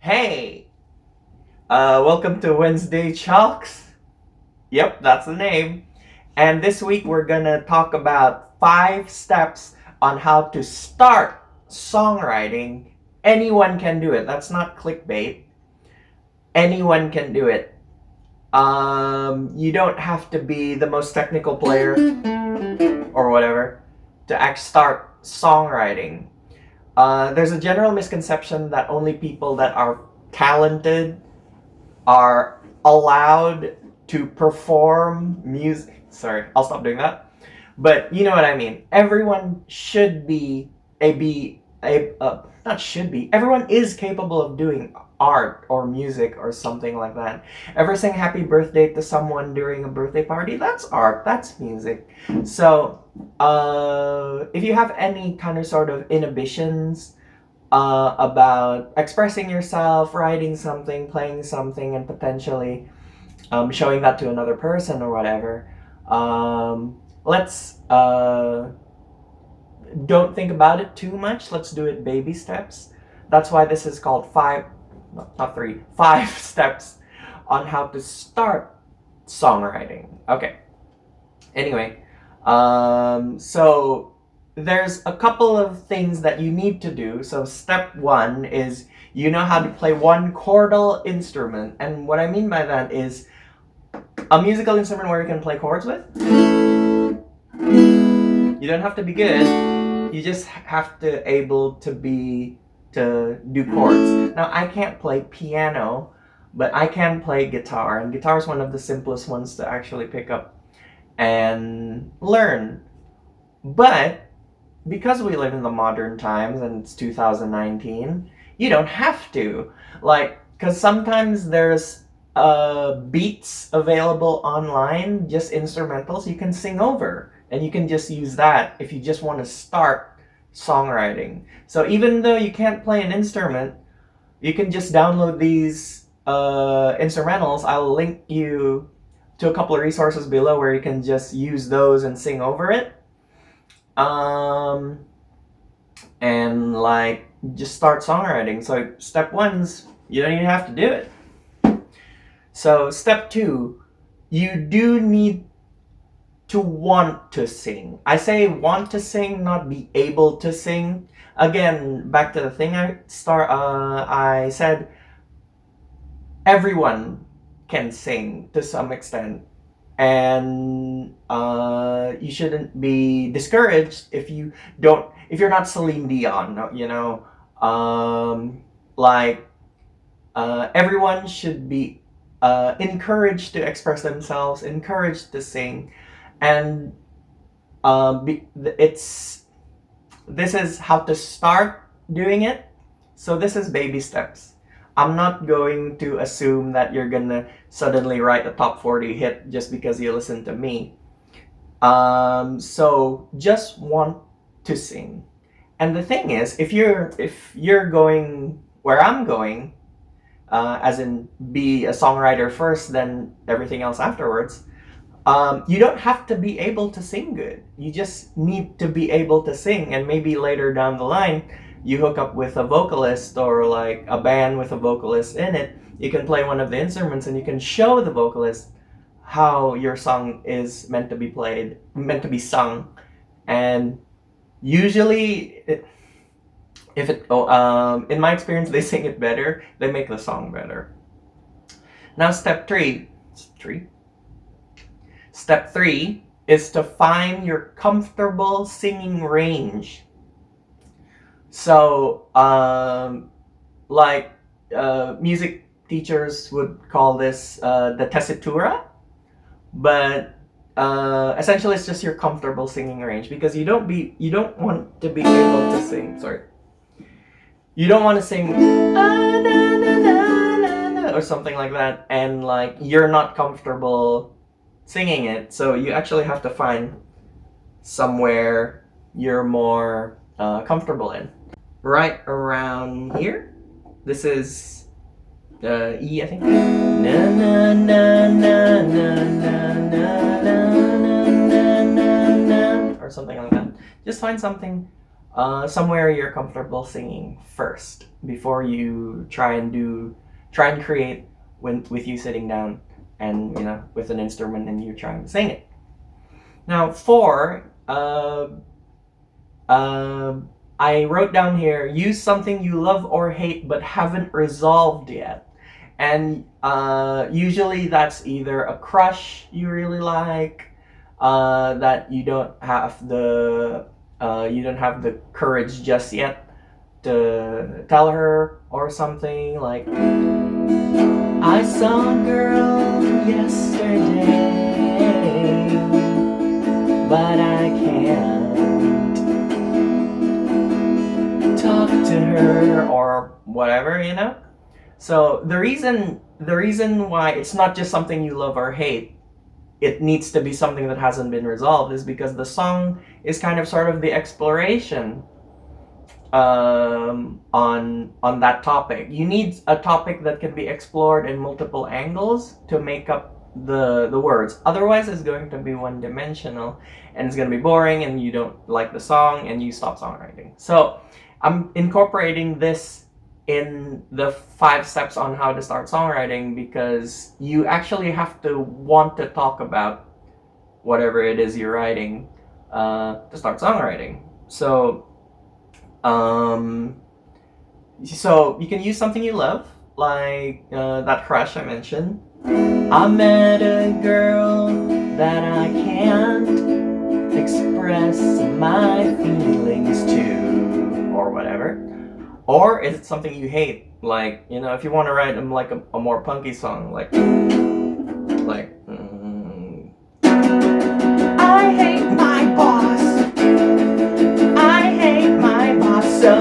Hey, welcome to Wednesday Tchalks. Yep, that's the name. And this week we're gonna talk about 5 steps on how to start songwriting. Anyone can do it. That's not clickbait. Anyone can do it. You don't have to be the most technical player or whatever to start songwriting. There's a general misconception that only people that are talented are allowed to perform music. Sorry, I'll stop doing that. But you know what I mean. Everyone should be not should be. Everyone is capable of doing art or music or something like that. Ever sing happy birthday to someone during a birthday party? That's art. That's music. So, if you have any kind of sort of inhibitions about expressing yourself, writing something, playing something, and potentially showing that to another person or whatever, let's don't think about it too much. Let's do it baby steps. That's why this is called 5 steps on how to start songwriting. Okay. Anyway, so there's a couple of things that you need to do. So step 1 is you know how to play one chordal instrument. And what I mean by that is a musical instrument where you can play chords with. You don't have to be good. You just have to do chords. Now I can't play piano, but I can play guitar, and guitar is one of the simplest ones to actually pick up and learn. But because we live in the modern times and it's 2019, you don't have to. Because sometimes there's beats available online, just instrumentals you can sing over. And you can just use that if you just want to start songwriting. So even though you can't play an instrument, you can just download these instrumentals. I'll link you to a couple of resources below where you can just use those and sing over it. And just start songwriting. So step 1's you don't even have to do it. So step 2, you do need to want to sing. I say want to sing, not be able to sing. Again, back to the thing I said, everyone can sing to some extent. And you shouldn't be discouraged if you're not Celine Dion, you know. Everyone should be encouraged to express themselves, encouraged to sing, and this is how to start doing it. So this is baby steps. I'm not going to assume that you're gonna suddenly write a top 40 hit just because you listen to me. So just want to sing. And the thing is, if you're going where I'm going, as in be a songwriter first, then everything else afterwards, you don't have to be able to sing good. You just need to be able to sing, and maybe later down the line, you hook up with a vocalist or like a band with a vocalist in it. You can play one of the instruments and you can show the vocalist how your song is meant to be played, meant to be sung. And usually, in my experience, they sing it better. They make the song better. Now, step 3 is to find your comfortable singing range. So, music teachers would call this the tessitura, but essentially it's just your comfortable singing range, because you don't want to be able to sing. Sorry, you don't want to sing or something like that, and you're not comfortable singing it. So you actually have to find somewhere you're more comfortable in. Right around here. This is E, I think. Na na na na na na na na na na, or something like that. Just find something somewhere you're comfortable singing first before you try and create with you sitting down and with an instrument and you trying to sing it. Now 4, I wrote down here, use something you love or hate but haven't resolved yet. And usually that's either a crush you really like, that you don't have the courage just yet to tell her, or something like, I saw a girl yesterday, but I can't talk to her, or whatever, So the reason why it's not just something you love or hate, it needs to be something that hasn't been resolved, is because the song is kind of sort of the exploration on that topic. You need a topic that can be explored in multiple angles to make up the words. Otherwise, it's going to be one-dimensional, and it's going to be boring, and you don't like the song, and you stop songwriting. So I'm incorporating this in the 5 steps on how to start songwriting, because you actually have to want to talk about whatever it is you're writing to start songwriting. So you can use something you love, like that crush I mentioned. I met a girl that I can't express my feelings to, or whatever. Or is it something you hate? Like, if you want to write like a more punky song, like I hate my boss. I hate my boss so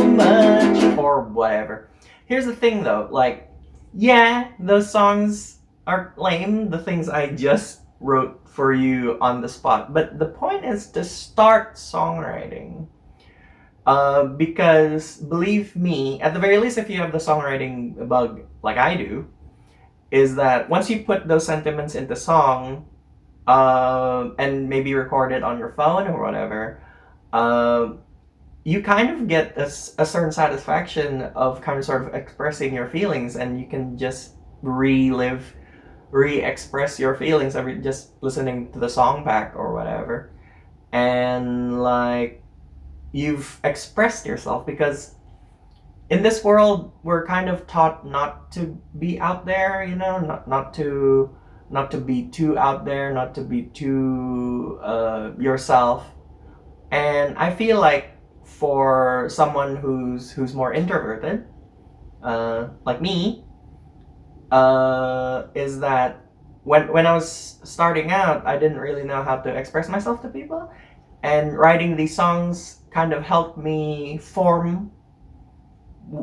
much, or whatever. Here's the thing though, like, yeah, those songs are lame, the things I just wrote for you on the spot. But the point is to start songwriting. Because believe me, at the very least, if you have the songwriting bug like I do, is that once you put those sentiments into song, and maybe record it on your phone or whatever, you kind of get a certain satisfaction of kind of sort of expressing your feelings, and you can just re-express your feelings every just listening to the song back or whatever, and like, you've expressed yourself. Because in this world we're kind of taught not to be out there, not to be too out there, not to be too yourself. And I feel like for someone who's more introverted, like me, is that when I was starting out, I didn't really know how to express myself to people, and writing these songs kind of helped me form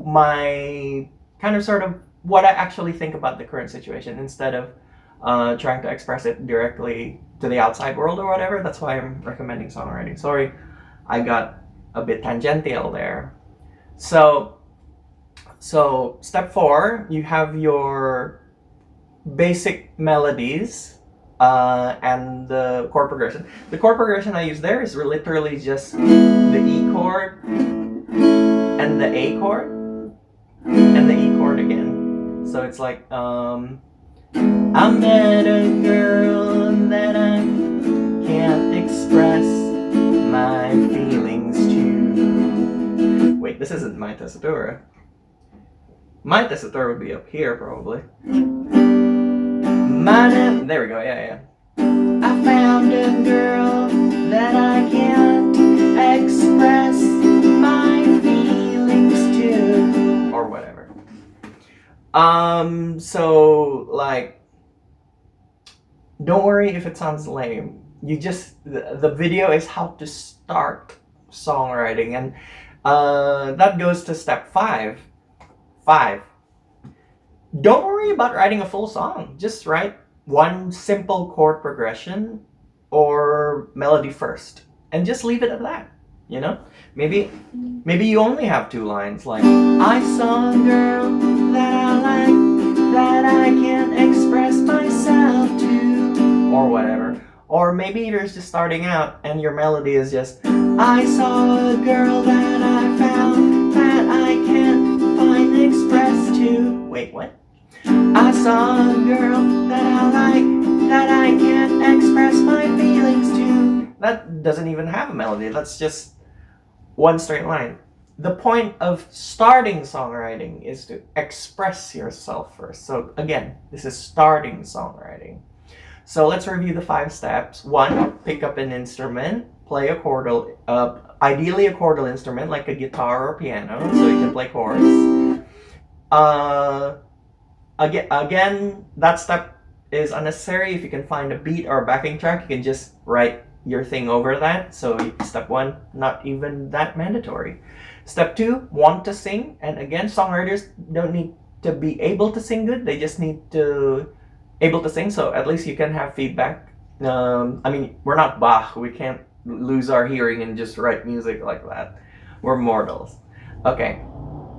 my kind of sort of what I actually think about the current situation, instead of trying to express it directly to the outside world or whatever. That's why I'm recommending songwriting. Sorry, I got a bit tangential there. So step 4, you have your basic melodies, and the chord progression. The chord progression I use there is literally just the E chord and the A chord and the E chord again. So it's like, I met a girl that I can't express my feelings to. Wait, this isn't my tessitura. My tessitura would be up here probably. There we go, yeah. I found a girl that I can't express my feelings to, or whatever. So like, don't worry if it sounds lame. You just, the video is how to start songwriting, and that goes to step 5. Don't worry about writing a full song. Just write one simple chord progression or melody first, and just leave it at that. Maybe you only have 2 lines, like, I saw a girl that I like, that I can't express myself to, or whatever. Or maybe you're just starting out and your melody is just, I saw a girl that I found that I can't find express to. Wait, what? I saw a girl that I like that I can't express my feelings to. That doesn't even have a melody. That's just one straight line. The point of starting songwriting is to express yourself first. So again, this is starting songwriting. So let's review the 5 steps. 1, pick up an instrument, play a chordal, ideally a chordal instrument like a guitar or piano, so you can play chords. Again, that step is unnecessary. If you can find a beat or a backing track, you can just write your thing over that. So step 1, not even that mandatory. Step 2, want to sing. And again, songwriters don't need to be able to sing good. They just need to able to sing. So at least you can have feedback. I mean, we're not Bach. We can't lose our hearing and just write music like that. We're mortals. Okay.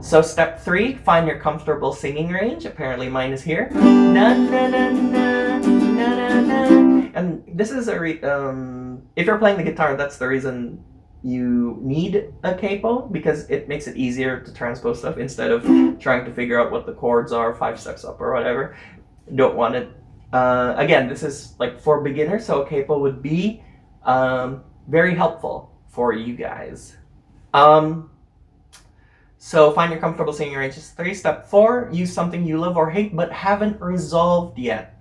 So step 3, find your comfortable singing range. Apparently mine is here. Na na na na na na na. And this is if you're playing the guitar, that's the reason you need a capo, because it makes it easier to transpose stuff instead of trying to figure out what the chords are 5 steps up or whatever. Don't want it. Again, this is like for beginners, so a capo would be very helpful for you guys. So find your comfortable singing range is 3. Step 4, use something you love or hate but haven't resolved yet.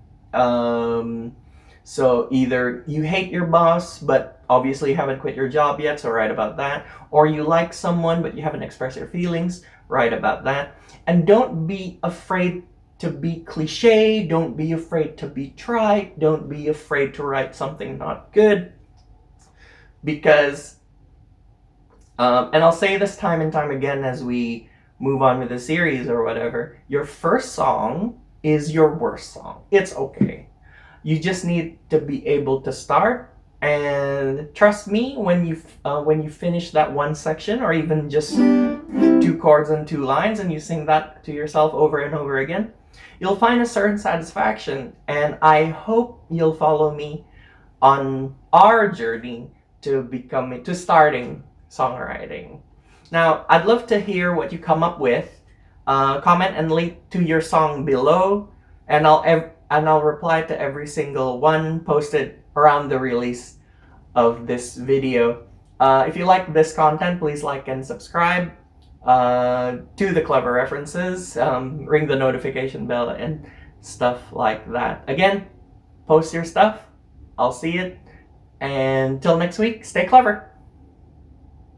So either you hate your boss but obviously you haven't quit your job yet, so write about that. Or you like someone but you haven't expressed your feelings, write about that. And don't be afraid to be cliche, don't be afraid to be trite, don't be afraid to write something not good. Because and I'll say this time and time again as we move on with the series or whatever, your first song is your worst song. It's okay. You just need to be able to start, and trust me, when you finish that one section or even just 2 chords and 2 lines and you sing that to yourself over and over again, you'll find a certain satisfaction. And I hope you'll follow me on our journey to starting songwriting. Now, I'd love to hear what you come up with. Comment and link to your song below, and I'll reply to every single one posted around the release of this video. If you like this content, please like and subscribe to the clever references, ring the notification bell and stuff like that. Again, post your stuff. I'll see it. And till next week, stay clever.